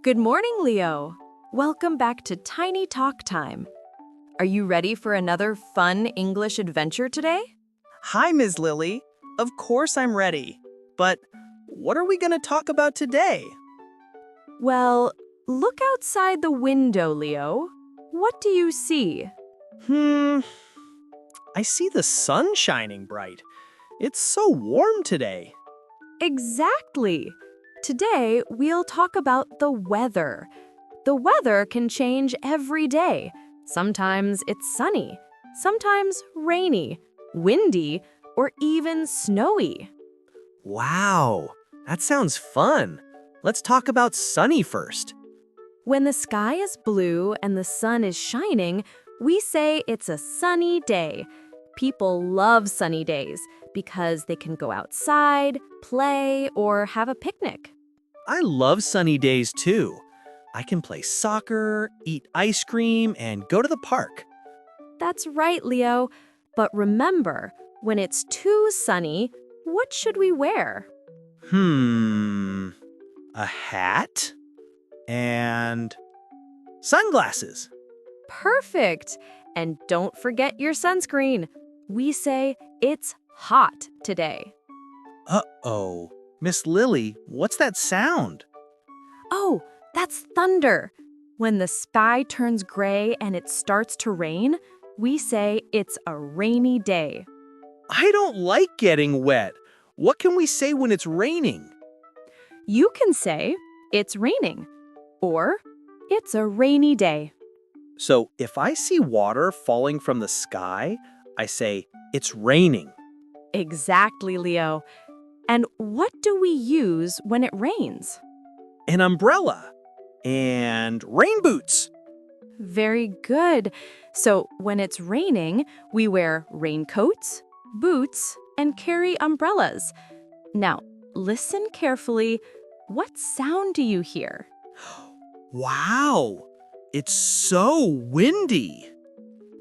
Good morning, Leo. Welcome back to Tiny Talk Time. Are you ready for another fun English adventure today? Hi, Ms. Lily. Of course I'm ready. But what are we going to talk about today? Well, look outside the window, Leo. What do you see? I see the sun shining bright. It's so warm today. Exactly. Today, we'll talk about the weather. The weather can change every day. Sometimes it's sunny, sometimes rainy, windy, or even snowy. Wow, that sounds fun. Let's talk about sunny first. When the sky is blue and the sun is shining, we say it's a sunny day. People love sunny days because they can go outside, play, or have a picnic. I love sunny days too. I can play soccer, eat ice cream, and go to the park. That's right, Leo. But remember, when it's too sunny, what should we wear? A hat and sunglasses. Perfect! And don't forget your sunscreen. We say it's hot today. Uh-oh. Miss Lily, what's that sound? Oh, that's thunder. When the sky turns gray and it starts to rain, we say it's a rainy day. I don't like getting wet. What can we say when it's raining? You can say it's raining or it's a rainy day. So if I see water falling from the sky, I say it's raining. Exactly, Leo. And what do we use when it rains? An umbrella and rain boots. Very good. So when it's raining, we wear raincoats, boots, and carry umbrellas. Now, listen carefully. What sound do you hear? Wow, it's so windy.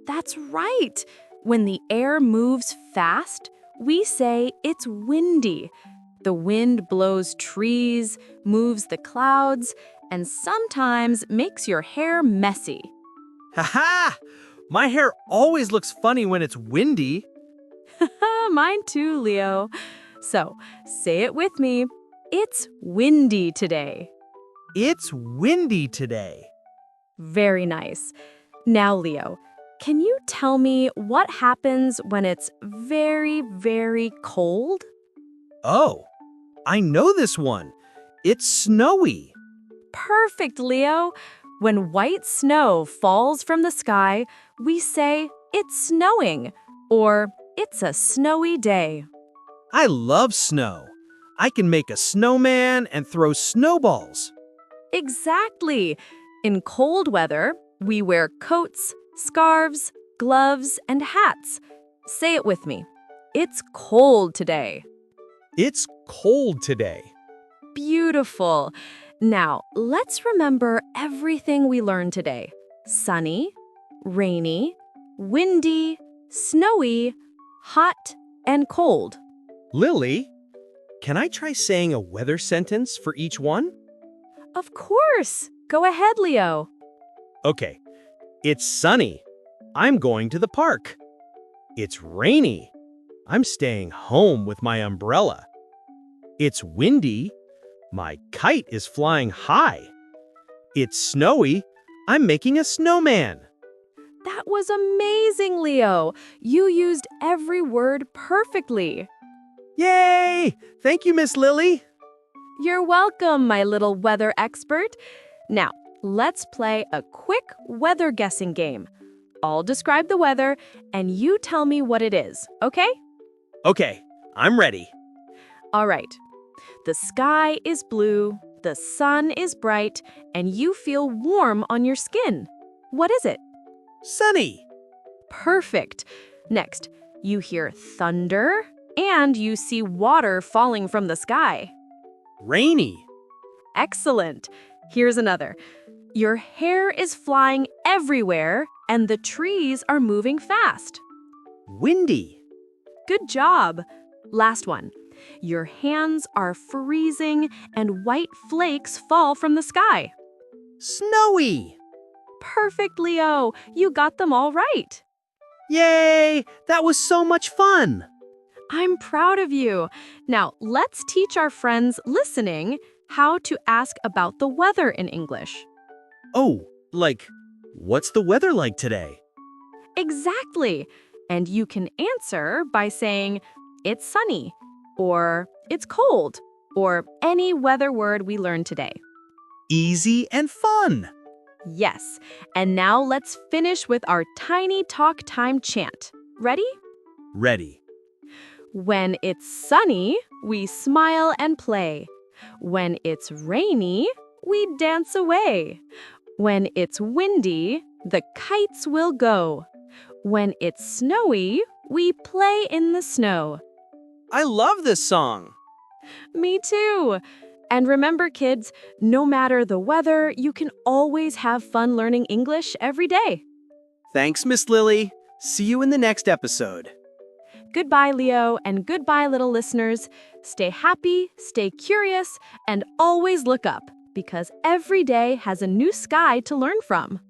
That's right. When the air moves fast, we say it's windy. The wind blows trees, moves the clouds, and sometimes makes your hair messy. Ha! My hair always looks funny when it's windy. Mine too, Leo. So, say it with me. It's windy today. It's windy today. Very nice. Now, Leo, can you tell me what happens when it's very, very cold? Oh, I know this one. It's snowy. Perfect, Leo. When white snow falls from the sky, we say it's snowing or it's a snowy day. I love snow. I can make a snowman and throw snowballs. Exactly. In cold weather, we wear coats, scarves, gloves, and hats. Say it with me. It's cold today. It's cold today. Beautiful. Now, let's remember everything we learned today. Sunny, rainy, windy, snowy, hot, and cold. Lily, can I try saying a weather sentence for each one? Of course. Go ahead, Leo. Okay. It's sunny. I'm going to the park. It's rainy. I'm staying home with my umbrella. It's windy. My kite is flying high. It's snowy. I'm making a snowman. That was amazing, Leo. You used every word perfectly. Yay! Thank you, Miss Lily. You're welcome, my little weather expert. Now, let's play a quick weather guessing game. I'll describe the weather, and you tell me what it is, okay? Okay, I'm ready. All right. The sky is blue, the sun is bright, and you feel warm on your skin. What is it? Sunny. Perfect. Next, you hear thunder, and you see water falling from the sky. Rainy. Excellent. Here's another. Your hair is flying everywhere, and the trees are moving fast. Windy. Good job. Last one. Your hands are freezing, and white flakes fall from the sky. Snowy. Perfect, Leo. You got them all right. Yay! That was so much fun. I'm proud of you. Now, let's teach our friends listening how to ask about the weather in English. Oh, like, what's the weather like today? Exactly. And you can answer by saying, it's sunny, or it's cold, or any weather word we learned today. Easy and fun. Yes. And now let's finish with our tiny talk time chant. Ready? Ready. When it's sunny, we smile and play. When it's rainy, we dance away. When it's windy, the kites will go. When it's snowy, we play in the snow. I love this song. Me too. And remember, kids, no matter the weather, you can always have fun learning English every day. Thanks, Miss Lily. See you in the next episode. Goodbye, Leo, and goodbye, little listeners. Stay happy, stay curious, and always look up, because every day has a new sky to learn from.